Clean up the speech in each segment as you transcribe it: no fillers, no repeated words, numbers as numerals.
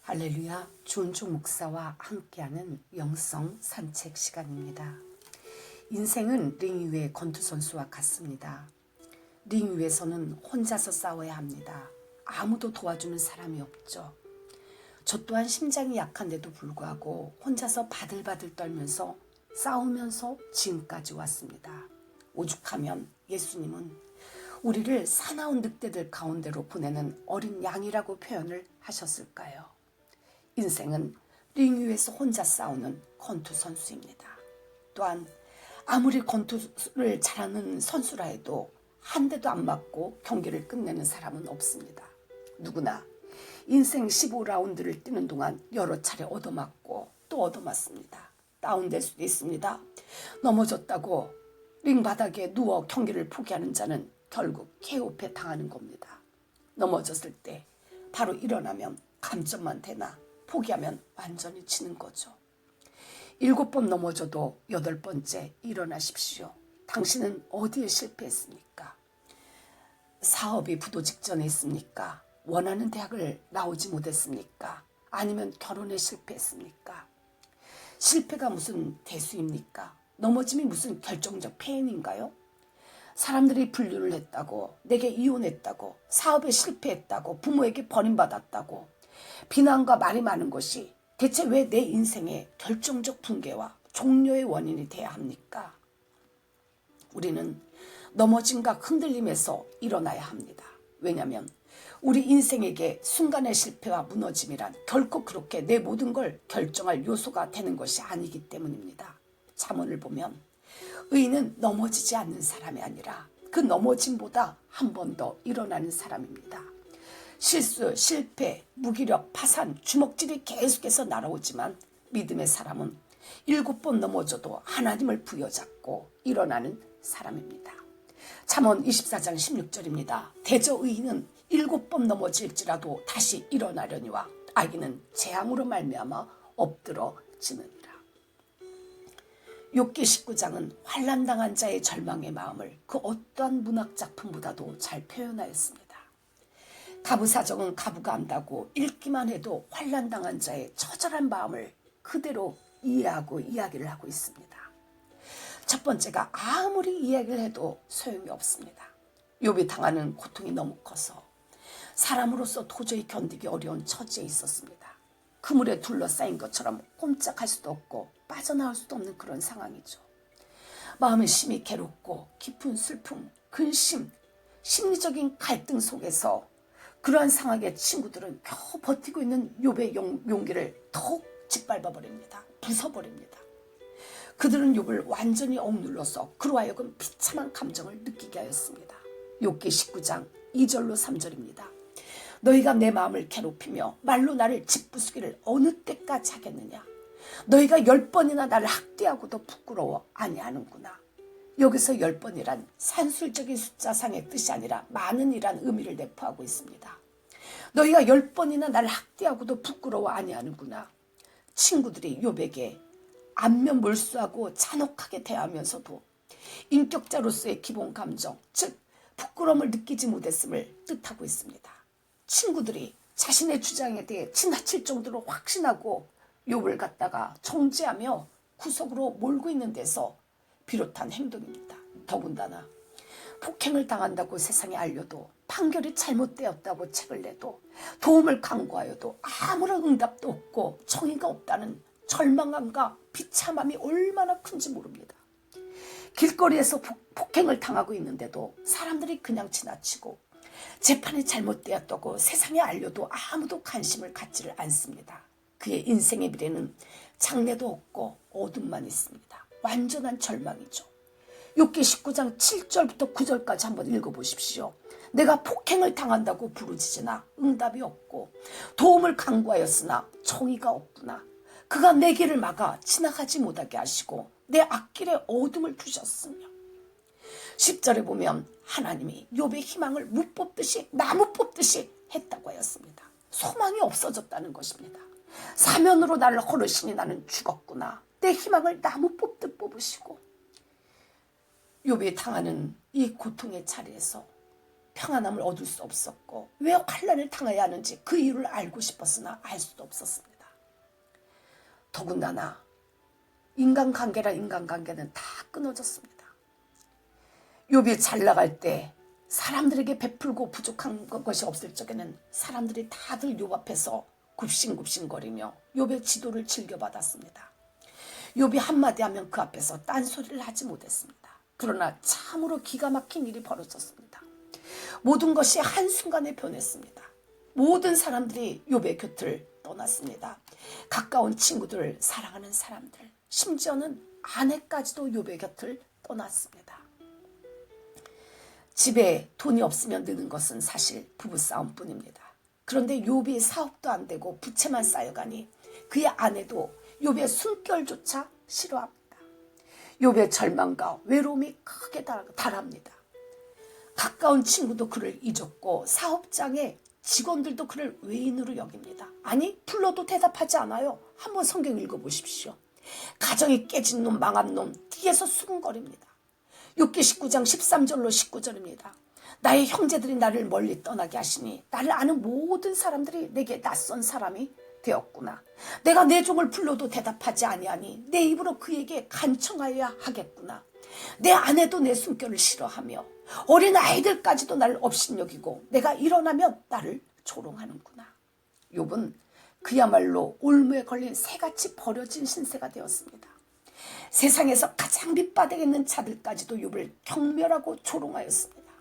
할렐루야, 주은총 목사와 함께하는 영성 산책 시간입니다. 인생은 링 위의 권투선수와 같습니다. 링 위에서는 혼자서 싸워야 합니다. 아무도 도와주는 사람이 없죠. 저 또한 심장이 약한데도 불구하고 혼자서 바들바들 떨면서 싸우면서 지금까지 왔습니다. 오죽하면 예수님은 우리를 사나운 늑대들 가운데로 보내는 어린 양이라고 표현을 하셨을까요? 인생은 링 위에서 혼자 싸우는 권투 선수입니다. 또한 아무리 권투를 잘하는 선수라 해도 한 대도 안 맞고 경기를 끝내는 사람은 없습니다. 누구나 인생 15라운드를 뛰는 동안 여러 차례 얻어맞고 또 얻어맞습니다. 다운될 수도 있습니다. 넘어졌다고 링 바닥에 누워 경기를 포기하는 자는 결국 KO패 당하는 겁니다. 넘어졌을 때 바로 일어나면 감점만 되나 포기하면 완전히 지는 거죠. 7번 넘어져도 8번째 일어나십시오. 당신은 어디에 실패했습니까? 사업이 부도 직전에 있습니까? 원하는 대학을 나오지 못했습니까? 아니면 결혼에 실패했습니까? 실패가 무슨 대수입니까? 넘어짐이 무슨 결정적 패인인가요? 사람들이 불륜을 했다고, 내게 이혼했다고, 사업에 실패했다고, 부모에게 버림받았다고 비난과 말이 많은 것이 대체 왜 내 인생의 결정적 붕괴와 종료의 원인이 돼야 합니까? 우리는 넘어짐과 흔들림에서 일어나야 합니다. 왜냐하면 우리 인생에게 순간의 실패와 무너짐이란 결코 그렇게 내 모든 걸 결정할 요소가 되는 것이 아니기 때문입니다. 잠언을 보면 의인은 넘어지지 않는 사람이 아니라 그 넘어짐보다 한 번 더 일어나는 사람입니다. 실수, 실패, 무기력, 파산, 주먹질이 계속해서 날아오지만 믿음의 사람은 7번 넘어져도 하나님을 부여잡고 일어나는 사람입니다. 잠언 24장 16절입니다. 대저 의인은 7번 넘어질지라도 다시 일어나려니와 악인은 재앙으로 말미암아 엎드러지느니라. 욥기 19장은 환난당한 자의 절망의 마음을 그 어떠한 문학작품보다도 잘 표현하였습니다. 가부사정은 가부가 안다고 읽기만 해도 환난당한 자의 처절한 마음을 그대로 이해하고 이야기를 하고 있습니다. 첫 번째가 아무리 이야기를 해도 소용이 없습니다. 욥이 당하는 고통이 너무 커서 사람으로서 도저히 견디기 어려운 처지에 있었습니다. 그물에 둘러싸인 것처럼 꼼짝할 수도 없고 빠져나올 수도 없는 그런 상황이죠. 마음은 심히 괴롭고 깊은 슬픔, 근심, 심리적인 갈등 속에서 그러한 상황에 친구들은 겨우 버티고 있는 욥의 용기를 더욱 짓밟아버립니다. 부숴버립니다. 그들은 욥을 완전히 억눌러서 그로 하여금 비참한 감정을 느끼게 하였습니다. 욥기 19장 2절로 3절입니다. 너희가 내 마음을 괴롭히며 말로 나를 짓부수기를 어느 때까지 하겠느냐. 너희가 10번이나 나를 학대하고도 부끄러워 아니하는구나. 여기서 10번이란 산술적인 숫자상의 뜻이 아니라 많은이란 의미를 내포하고 있습니다. 너희가 10번이나 나를 학대하고도 부끄러워 아니하는구나. 친구들이 욥에게 안면몰수하고 잔혹하게 대하면서도 인격자로서의 기본 감정, 즉 부끄러움을 느끼지 못했음을 뜻하고 있습니다. 친구들이 자신의 주장에 대해 지나칠 정도로 확신하고 욥을 갖다가 정죄하며 구석으로 몰고 있는 데서 비롯한 행동입니다. 더군다나 폭행을 당한다고 세상에 알려도 판결이 잘못되었다고 책을 내도 도움을 강구하여도 아무런 응답도 없고 정의가 없다는 절망감과 비참함이 얼마나 큰지 모릅니다. 길거리에서 폭행을 당하고 있는데도 사람들이 그냥 지나치고 재판이 잘못되었다고 세상에 알려도 아무도 관심을 갖지를 않습니다. 그의 인생의 미래는 장래도 없고 어둠만 있습니다. 완전한 절망이죠. 욥기 19장 7절부터 9절까지 한번 읽어보십시오. 내가 폭행을 당한다고 부르짖으나 응답이 없고 도움을 강구하였으나 정의가 없구나. 그가 내 길을 막아 지나가지 못하게 하시고 내 앞길에 어둠을 두셨으며 10절에 보면 하나님이 욥의 희망을 무 뽑듯이 나무 뽑듯이 했다고 하였습니다. 소망이 없어졌다는 것입니다. 사면으로 나를 걸으시니 나는 죽었구나. 내 희망을 나무 뽑듯 뽑으시고 욥이 당하는 이 고통의 자리에서 평안함을 얻을 수 없었고 왜 환난을 당해야 하는지 그 이유를 알고 싶었으나 알 수도 없었습니다. 더군다나 인간관계는 다 끊어졌습니다. 욥이 잘 나갈 때 사람들에게 베풀고 부족한 것이 없을 적에는 사람들이 다들 욥 앞에서 굽신굽신거리며 욥의 지도를 즐겨받았습니다. 욥이 한마디 하면 그 앞에서 딴소리를 하지 못했습니다. 그러나 참으로 기가 막힌 일이 벌어졌습니다. 모든 것이 한순간에 변했습니다. 모든 사람들이 욥의 곁을 떠났습니다. 가까운 친구들, 사랑하는 사람들, 심지어는 아내까지도 욥의 곁을 떠났습니다. 집에 돈이 없으면 느는 것은 사실 부부싸움뿐입니다. 그런데 욥이 사업도 안 되고 부채만 쌓여가니 그의 아내도 욥의 숨결조차 싫어합니다. 욥의 절망과 외로움이 크게 달합니다. 가까운 친구도 그를 잊었고 사업장의 직원들도 그를 외인으로 여깁니다. 아니 불러도 대답하지 않아요. 한번 성경 읽어보십시오. 가정이 깨진 놈, 망한 놈 뒤에서 수군거립니다. 욥기 19장 13절로 19절입니다. 나의 형제들이 나를 멀리 떠나게 하시니 나를 아는 모든 사람들이 내게 낯선 사람이 되었구나. 내가 내 종을 불러도 대답하지 아니하니 내 입으로 그에게 간청하여야 하겠구나. 내 아내도 내 숨결을 싫어하며 어린 아이들까지도 나를 업신여기고 내가 일어나면 나를 조롱하는구나. 욥은 그야말로 올무에 걸린 새같이 버려진 신세가 되었습니다. 세상에서 가장 밑바닥에 있는 자들까지도 욥을 경멸하고 조롱하였습니다.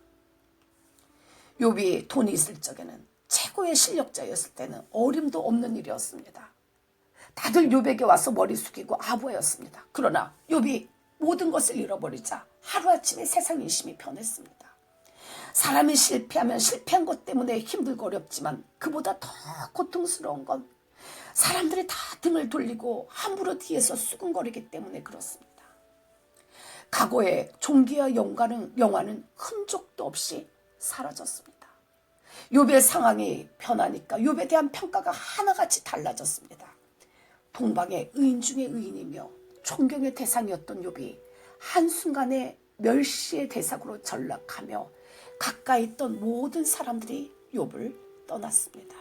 욥이 돈이 있을 적에는 최고의 실력자였을 때는 어림도 없는 일이었습니다. 다들 욥에게 와서 머리 숙이고 아부하였습니다. 그러나 욥이 모든 것을 잃어버리자 하루아침에 세상 인심이 변했습니다. 사람이 실패하면 실패한 것 때문에 힘들고 어렵지만 그보다 더 고통스러운 건 사람들이 다 등을 돌리고 함부로 뒤에서 수군거리기 때문에 그렇습니다. 과거의 종기와 영화는 흔적도 없이 사라졌습니다. 욥의 상황이 변하니까 욥에 대한 평가가 하나같이 달라졌습니다. 동방의 의인 중에 의인이며 존경의 대상이었던 욥이 한순간에 멸시의 대상으로 전락하며 가까이 있던 모든 사람들이 욥을 떠났습니다.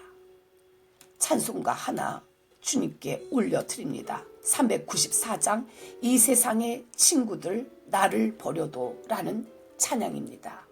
찬송가 하나 주님께 올려드립니다. 394장 이 세상의 친구들 나를 버려도 라는 찬양입니다.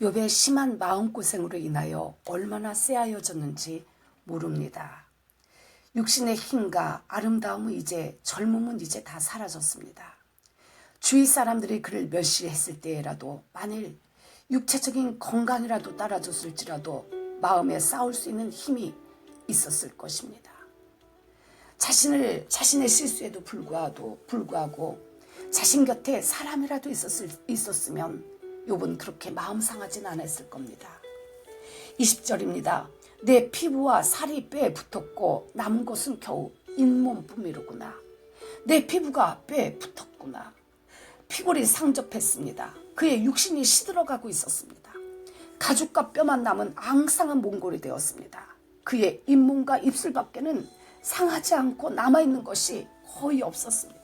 욥의 심한 마음고생으로 인하여 얼마나 쎄하여졌는지 모릅니다. 육신의 힘과 아름다움은 이제, 젊음은 이제 다 사라졌습니다. 주위 사람들이 그를 멸시했을 때라도 만일 육체적인 건강이라도 따라줬을지라도 마음에 싸울 수 있는 힘이 있었을 것입니다. 자신의 실수에도 불구하고 자신 곁에 사람이라도 있었으면 욥은 그렇게 마음 상하진 않았을 겁니다. 20절입니다. 내 피부와 살이 뼈에 붙었고 남은 것은 겨우 잇몸뿐이로구나. 내 피부가 뼈에 붙었구나. 피골이 상접했습니다. 그의 육신이 시들어가고 있었습니다. 가죽과 뼈만 남은 앙상한 몽골이 되었습니다. 그의 잇몸과 입술 밖에는 상하지 않고 남아있는 것이 거의 없었습니다.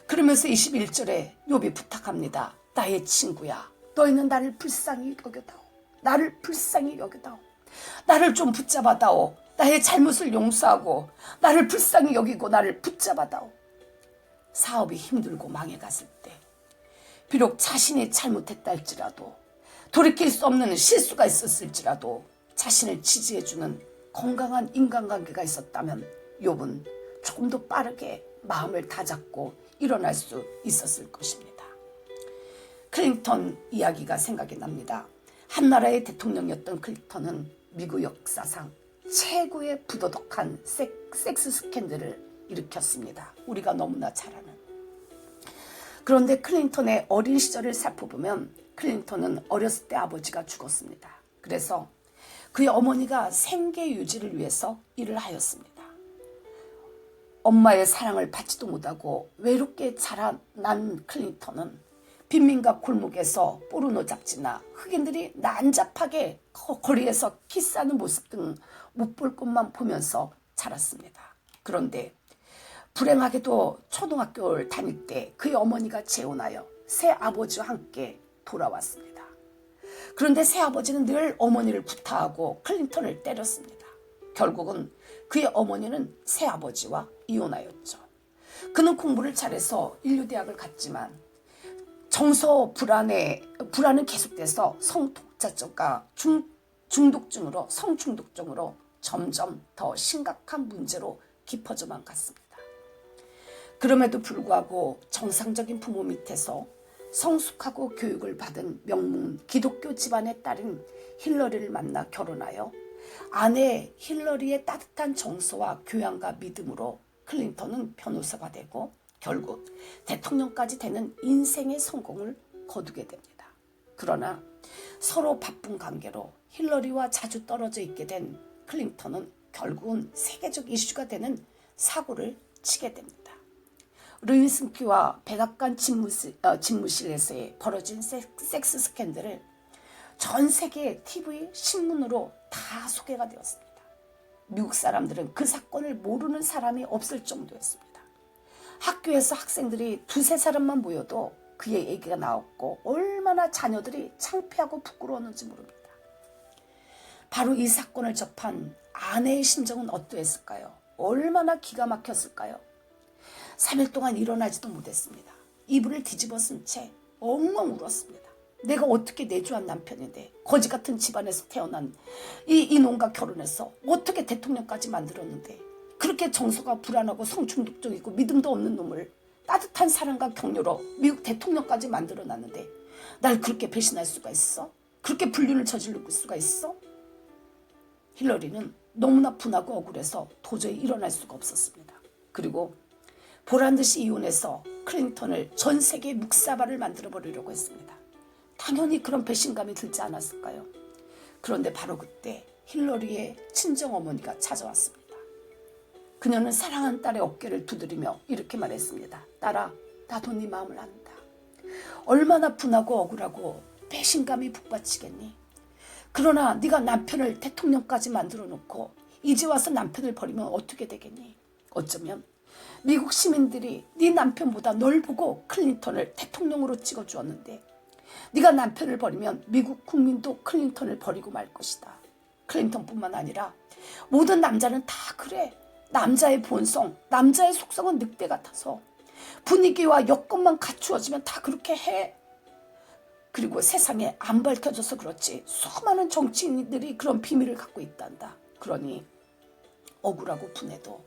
그러면서 21절에 욥이 부탁합니다. 나의 친구야, 너희는 나를 불쌍히 여겨다오. 나를 불쌍히 여겨다오. 나를 좀 붙잡아다오. 나의 잘못을 용서하고 나를 불쌍히 여기고 나를 붙잡아다오. 사업이 힘들고 망해갔을 때 비록 자신이 잘못했다 할지라도 돌이킬 수 없는 실수가 있었을지라도 자신을 지지해주는 건강한 인간관계가 있었다면 욥은 조금 더 빠르게 마음을 다잡고 일어날 수 있었을 것입니다. 클린턴 이야기가 생각이 납니다. 한 나라의 대통령이었던 클린턴은 미국 역사상 최고의 부도덕한 섹스 스캔들을 일으켰습니다. 우리가 너무나 잘 아는. 그런데 클린턴의 어린 시절을 살펴보면 클린턴은 어렸을 때 아버지가 죽었습니다. 그래서 그의 어머니가 생계 유지를 위해서 일을 하였습니다. 엄마의 사랑을 받지도 못하고 외롭게 자라난 클린턴은 빈민가 골목에서 포르노 잡지나 흑인들이 난잡하게 거리에서 키스하는 모습 등 못 볼 것만 보면서 자랐습니다. 그런데 불행하게도 초등학교를 다닐 때 그의 어머니가 재혼하여 새 아버지와 함께 돌아왔습니다. 그런데 새 아버지는 늘 어머니를 구타하고 클린턴을 때렸습니다. 결국은 그의 어머니는 새 아버지와 이혼하였죠. 그는 공부를 잘해서 인류대학을 갔지만 정서 불안은 계속돼서 성독자증과 성중독증으로 점점 더 심각한 문제로 깊어져만 갔습니다. 그럼에도 불구하고 정상적인 부모 밑에서 성숙하고 교육을 받은 명문 기독교 집안의 딸인 힐러리를 만나 결혼하여 아내 힐러리의 따뜻한 정서와 교양과 믿음으로 클린턴은 변호사가 되고 결국 대통령까지 되는 인생의 성공을 거두게 됩니다. 그러나 서로 바쁜 관계로 힐러리와 자주 떨어져 있게 된 클린턴은 결국은 세계적 이슈가 되는 사고를 치게 됩니다. 루이슨키와 백악관 집무실에서의 벌어진 섹스 스캔들을 전 세계 TV 신문으로 다 소개가 되었습니다. 미국 사람들은 그 사건을 모르는 사람이 없을 정도였습니다. 학교에서 학생들이 두세 사람만 모여도 그의 얘기가 나왔고 얼마나 자녀들이 창피하고 부끄러웠는지 모릅니다. 바로 이 사건을 접한 아내의 심정은 어떠했을까요? 얼마나 기가 막혔을까요? 3일 동안 일어나지도 못했습니다. 이불을 뒤집어 쓴 채 엉엉 울었습니다. 내가 어떻게 내조한 남편인데 거지 같은 집안에서 태어난 이놈과 결혼해서 어떻게 대통령까지 만들었는데 그렇게 정서가 불안하고 성중독적이고 믿음도 없는 놈을 따뜻한 사랑과 격려로 미국 대통령까지 만들어놨는데 날 그렇게 배신할 수가 있어? 그렇게 불륜을 저지를 수가 있어? 힐러리는 너무나 분하고 억울해서 도저히 일어날 수가 없었습니다. 그리고 보란듯이 이혼해서 클린턴을 전 세계 묵사발을 만들어버리려고 했습니다. 당연히 그런 배신감이 들지 않았을까요? 그런데 바로 그때 힐러리의 친정어머니가 찾아왔습니다. 그녀는 사랑하는 딸의 어깨를 두드리며 이렇게 말했습니다. 딸아, 나도 네 마음을 안다. 얼마나 분하고 억울하고 배신감이 북받치겠니? 그러나 네가 남편을 대통령까지 만들어 놓고 이제 와서 남편을 버리면 어떻게 되겠니? 어쩌면 미국 시민들이 네 남편보다 널 보고 클린턴을 대통령으로 찍어주었는데 네가 남편을 버리면 미국 국민도 클린턴을 버리고 말 것이다. 클린턴뿐만 아니라 모든 남자는 다 그래. 남자의 본성, 남자의 속성은 늑대 같아서 분위기와 여건만 갖추어지면 다 그렇게 해. 그리고 세상에 안 밝혀져서 그렇지 수많은 정치인들이 그런 비밀을 갖고 있단다. 그러니 억울하고 분해도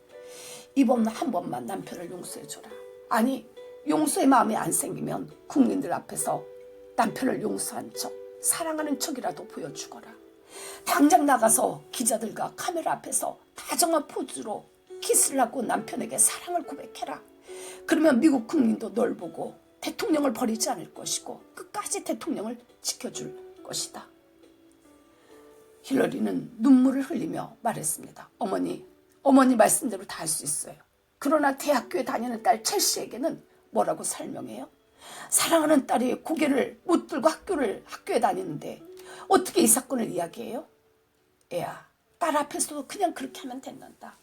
이번 한 번만 남편을 용서해줘라. 아니, 용서의 마음이 안 생기면 국민들 앞에서 남편을 용서한 척, 사랑하는 척이라도 보여주거라. 당장 나가서 기자들과 카메라 앞에서 다정한 포즈로 키스를 하고 남편에게 사랑을 고백해라. 그러면 미국 국민도 널 보고 대통령을 버리지 않을 것이고 끝까지 대통령을 지켜줄 것이다. 힐러리는 눈물을 흘리며 말했습니다. 어머니 말씀대로 다 할 수 있어요. 그러나 대학교에 다니는 딸 첼시에게는 뭐라고 설명해요? 사랑하는 딸이 고개를 못 들고 학교에 다니는데 어떻게 이 사건을 이야기해요? 애야, 딸 앞에서도 그냥 그렇게 하면 된단다.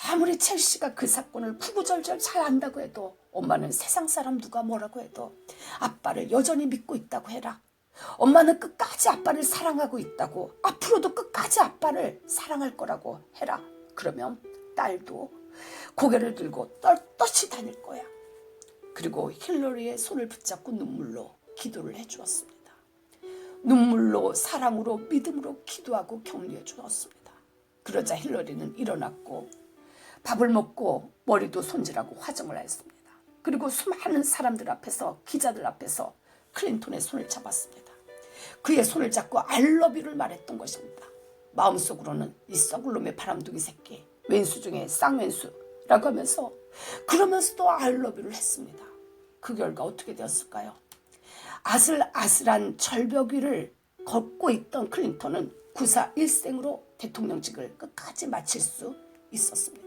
아무리 첼시가 그 사건을 구구절절 잘 안다고 해도 엄마는 세상 사람 누가 뭐라고 해도 아빠를 여전히 믿고 있다고 해라. 엄마는 끝까지 아빠를 사랑하고 있다고, 앞으로도 끝까지 아빠를 사랑할 거라고 해라. 그러면 딸도 고개를 들고 떳떳이 다닐 거야. 그리고 힐러리의 손을 붙잡고 눈물로 기도를 해주었습니다. 눈물로, 사랑으로, 믿음으로 기도하고 격려해 주었습니다. 그러자 힐러리는 일어났고 밥을 먹고 머리도 손질하고 화장을 했습니다. 그리고 수많은 사람들 앞에서, 기자들 앞에서 클린턴의 손을 잡았습니다. 그의 손을 잡고 I love you를 말했던 것입니다. 마음속으로는 이 썩을 놈의 바람둥이 새끼, 왼수 중에 쌍왼수라고 하면서 그러면서도 I love you를 했습니다. 그 결과 어떻게 되었을까요? 아슬아슬한 절벽 위를 걷고 있던 클린턴은 구사 일생으로 대통령직을 끝까지 마칠 수 있었습니다.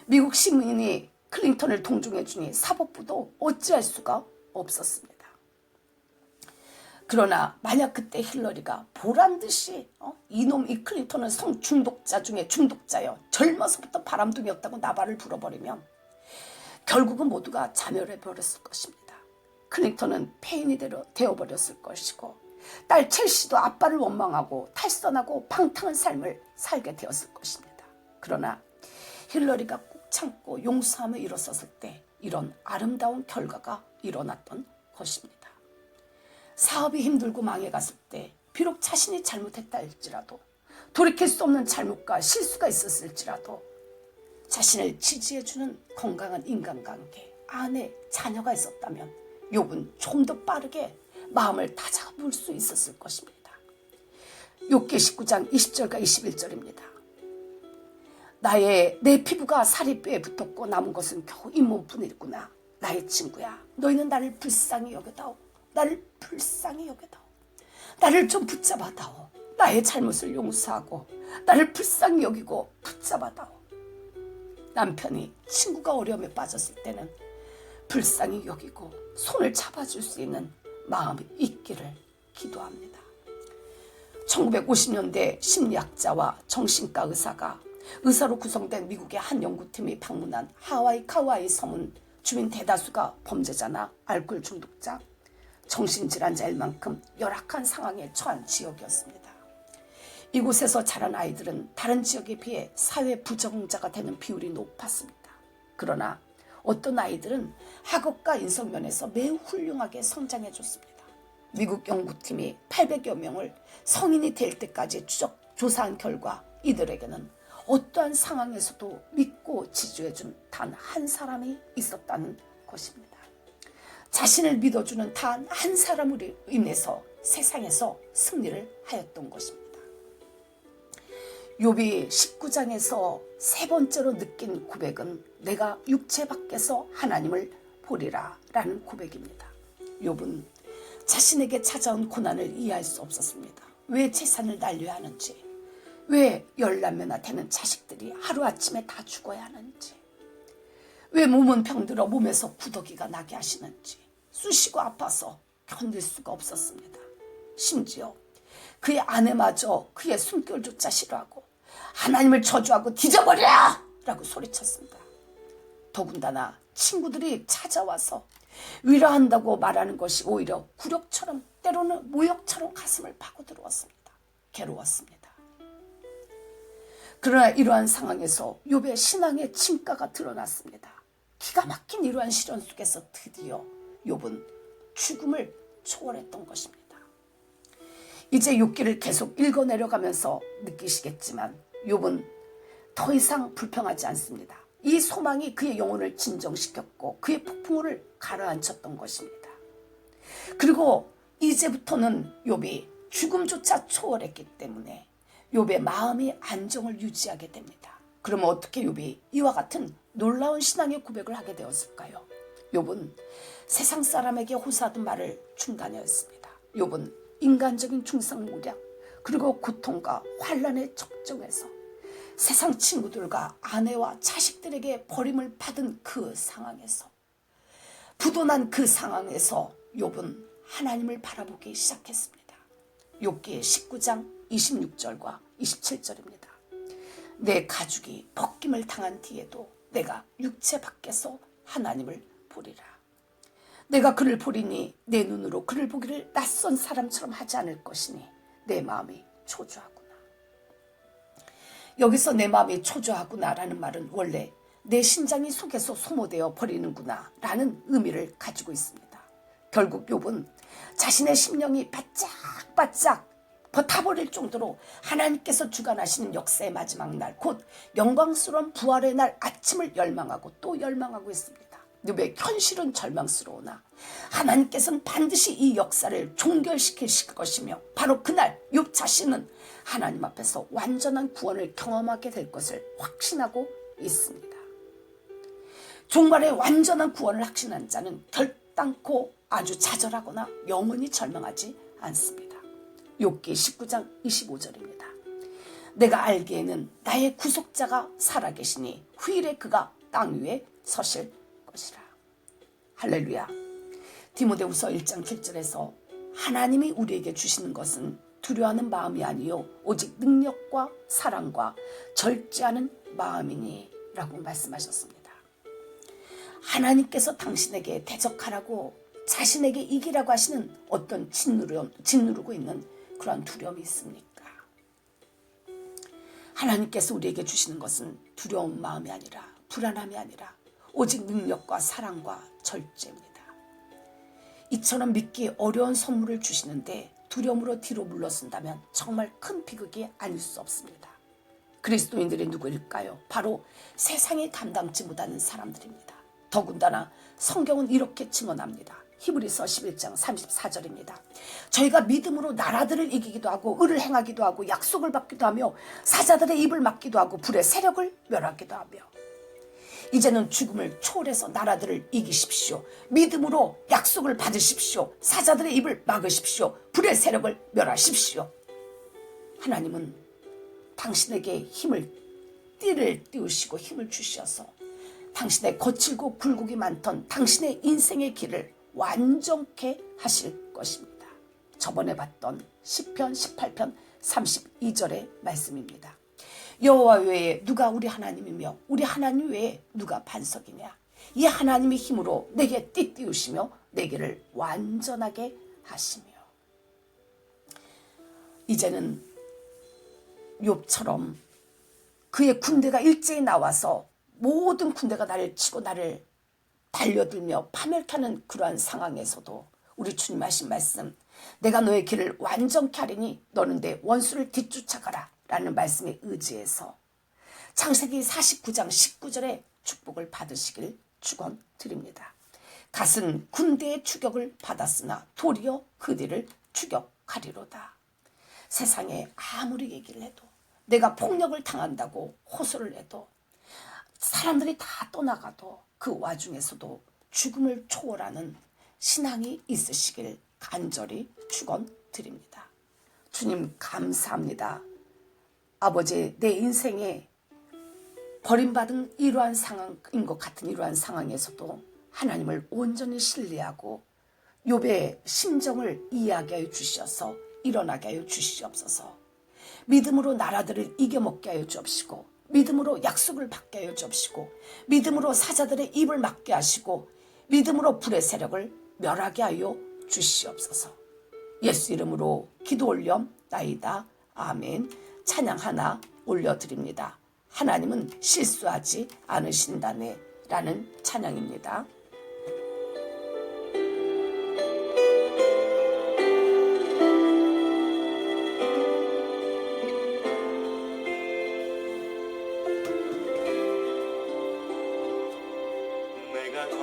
미국 시민이 클린턴을 동정해 주니 사법부도 어찌할 수가 없었습니다. 그러나 만약 그때 힐러리가 보란듯이 이놈 이 클린턴은 성중독자 중에 중독자여, 젊어서부터 바람둥이였다고 나발을 불어버리면 결국은 모두가 자멸해버렸을 것입니다. 클린턴은 폐인이 되어버렸을 것이고 딸 첼시도 아빠를 원망하고 탈선하고 방탕한 삶을 살게 되었을 것입니다. 그러나 힐러리가 꾹 참고 용서함을 일어섰을 때 이런 아름다운 결과가 일어났던 것입니다. 사업이 힘들고 망해갔을 때 비록 자신이 잘못했다 할지라도, 돌이킬 수 없는 잘못과 실수가 있었을지라도 자신을 지지해주는 건강한 인간관계, 아내, 자녀가 있었다면 욥은 좀 더 빠르게 마음을 다잡을 수 있었을 것입니다. 욥기 19장 20절과 21절입니다. 내 피부가 살이 뼈에 붙었고 남은 것은 겨우 잇몸뿐이구나. 나의 친구야, 너희는 나를 불쌍히 여겨다오. 나를 불쌍히 여겨다오. 나를 좀 붙잡아다오. 나의 잘못을 용서하고 나를 불쌍히 여기고 붙잡아다오. 남편이, 친구가 어려움에 빠졌을 때는 불쌍히 여기고 손을 잡아줄 수 있는 마음이 있기를 기도합니다. 1950년대 심리학자와 정신과 의사로 구성된 미국의 한 연구팀이 방문한 하와이 카우아이 섬은 주민 대다수가 범죄자나 알코올 중독자, 정신질환자일 만큼 열악한 상황에 처한 지역이었습니다. 이곳에서 자란 아이들은 다른 지역에 비해 사회 부정자가 되는 비율이 높았습니다. 그러나 어떤 아이들은 학업과 인성면에서 매우 훌륭하게 성장해줬습니다. 미국 연구팀이 800여 명을 성인이 될 때까지 조사한 결과 이들에게는 어떠한 상황에서도 믿고 지지해준 단 한 사람이 있었다는 것입니다. 자신을 믿어주는 단 한 사람으로 인해서 세상에서 승리를 하였던 것입니다. 욥이 19장에서 세 번째로 느낀 고백은 내가 육체 밖에서 하나님을 보리라 라는 고백입니다. 욥은 자신에게 찾아온 고난을 이해할 수 없었습니다. 왜 재산을 날려야 하는지, 왜 열남매나 되는 자식들이 하루아침에 다 죽어야 하는지, 왜 몸은 병들어 몸에서 구더기가 나게 하시는지 쑤시고 아파서 견딜 수가 없었습니다. 심지어 그의 아내마저 그의 숨결조차 싫어하고 하나님을 저주하고 뒤져버려! 라고 소리쳤습니다. 더군다나 친구들이 찾아와서 위로한다고 말하는 것이 오히려 굴욕처럼, 때로는 모욕처럼 가슴을 파고 들어왔습니다. 괴로웠습니다. 그러나 이러한 상황에서 욥의 신앙의 진가가 드러났습니다. 기가 막힌 이러한 시련 속에서 드디어 욥은 죽음을 초월했던 것입니다. 이제 욥기를 계속 읽어 내려가면서 느끼시겠지만 욥은 더 이상 불평하지 않습니다. 이 소망이 그의 영혼을 진정시켰고 그의 폭풍우를 가라앉혔던 것입니다. 그리고 이제부터는 욥이 죽음조차 초월했기 때문에 욥의 마음이 안정을 유지하게 됩니다. 그러면 어떻게 욥이 이와 같은 놀라운 신앙의 고백을 하게 되었을까요? 욥은 세상 사람에게 호소하던 말을 중단하였습니다. 욥은 인간적인 중상모략 그리고 고통과 환난에 적정해서 세상 친구들과 아내와 자식들에게 버림을 받은 그 상황에서 부도난 그 상황에서 욥은 하나님을 바라보기 시작했습니다. 욥기 19장 26절과 27절입니다. 내 가죽이 벗김을 당한 뒤에도 내가 육체 밖에서 하나님을 보리라. 내가 그를 보리니 내 눈으로 그를 보기를 낯선 사람처럼 하지 않을 것이니 내 마음이 초조하구나. 여기서 내 마음이 초조하구나 라는 말은 원래 내 심장이 속에서 소모되어 버리는구나 라는 의미를 가지고 있습니다. 결국 욥은 자신의 심령이 바짝바짝 버타버릴 정도로 하나님께서 주관하시는 역사의 마지막 날, 곧 영광스러운 부활의 날 아침을 열망하고 또 열망하고 있습니다. 욥의 현실은 절망스러우나 하나님께서는 반드시 이 역사를 종결시키실 것이며 바로 그날 욥 자신은 하나님 앞에서 완전한 구원을 경험하게 될 것을 확신하고 있습니다. 종말의 완전한 구원을 확신한 자는 결단코 아주 좌절하거나 영원히 절망하지 않습니다. 욥기 19장 25절입니다. 내가 알기에는 나의 구속자가 살아계시니 후일에 그가 땅 위에 서실 것이라. 할렐루야. 디모데후서 1장 7절에서 하나님이 우리에게 주시는 것은 두려워하는 마음이 아니요 오직 능력과 사랑과 절제하는 마음이니 라고 말씀하셨습니다. 하나님께서 당신에게 대적하라고 자신에게 이기라고 하시는 어떤 짓누르고 있는 그런 두려움이 있습니까? 하나님께서 우리에게 주시는 것은 두려운 마음이 아니라 불안함이 아니라 오직 능력과 사랑과 절제입니다. 이처럼 믿기 어려운 선물을 주시는데 두려움으로 뒤로 물러선다면 정말 큰 비극이 아닐 수 없습니다. 그리스도인들이 누구일까요? 바로 세상이 감당치 못하는 사람들입니다. 더군다나 성경은 이렇게 증언합니다. 히브리서 11장 34절입니다. 저희가 믿음으로 나라들을 이기기도 하고 의를 행하기도 하고 약속을 받기도 하며 사자들의 입을 막기도 하고 불의 세력을 멸하기도 하며 이제는 죽음을 초월해서 나라들을 이기십시오. 믿음으로 약속을 받으십시오. 사자들의 입을 막으십시오. 불의 세력을 멸하십시오. 하나님은 당신에게 띠를 띄우시고 힘을 주셔서 당신의 거칠고 굴곡이 많던 당신의 인생의 길을 완전케 하실 것입니다. 저번에 봤던 시편 18편 32절의 말씀입니다. 여호와 외에 누가 우리 하나님이며 우리 하나님 외에 누가 반석이냐. 이 하나님의 힘으로 내게 띠띠우시며 내 길을 완전하게 하시며. 이제는 욥처럼 그의 군대가 일제히 나와서 모든 군대가 나를 치고 나를 달려들며 파멸케 하는 그러한 상황에서도 우리 주님 하신 말씀, 내가 너의 길을 완전케 하리니 너는 내 원수를 뒤쫓아가라 라는 말씀에 의지해서 창세기 49장 19절의 축복을 받으시길 축원드립니다. 갓은 군대의 추격을 받았으나 도리어 그 뒤를 추격하리로다. 세상에 아무리 얘기를 해도 내가 폭력을 당한다고 호소를 해도 사람들이 다 떠나가도 그 와중에서도 죽음을 초월하는 신앙이 있으시길 간절히 축원드립니다. 주님 감사합니다. 아버지, 내 인생에 버림받은 이러한 상황인 것 같은 이러한 상황에서도 하나님을 온전히 신뢰하고 욥의 심정을 이해하게 하여 주셔서 일어나게 하여 주시옵소서. 믿음으로 나라들을 이겨먹게 하여 주옵시고 믿음으로 약속을 받게 하여 주옵시고 믿음으로 사자들의 입을 막게 하시고 믿음으로 불의 세력을 멸하게 하여 주시옵소서. 예수 이름으로 기도 올려나이다. 아멘. 찬양 하나 올려드립니다. 하나님은 실수하지 않으신다네 라는 찬양입니다.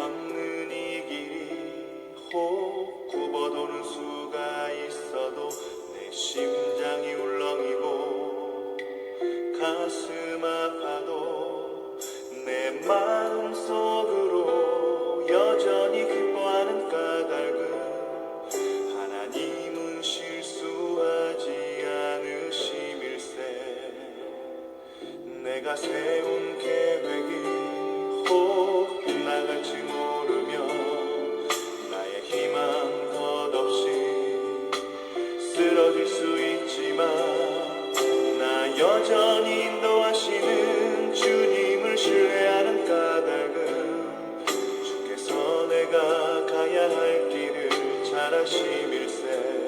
걷는 이 길이 혹 굽어도는 수가 있어도 내 심장이 울렁이고 가슴 아파도 내 마음속으로 여전히 기뻐하는 까닭은 하나님은 실수하지 않으심일세. 내가 세운 계획이 혹 빗나갈지 모르며 나의 희망 덧없이 쓰러질 수 있지만 나 여전히 인도하시는 주님을 신뢰하는 까닭은 주께서 내가 가야 할 길을 잘 아심일세.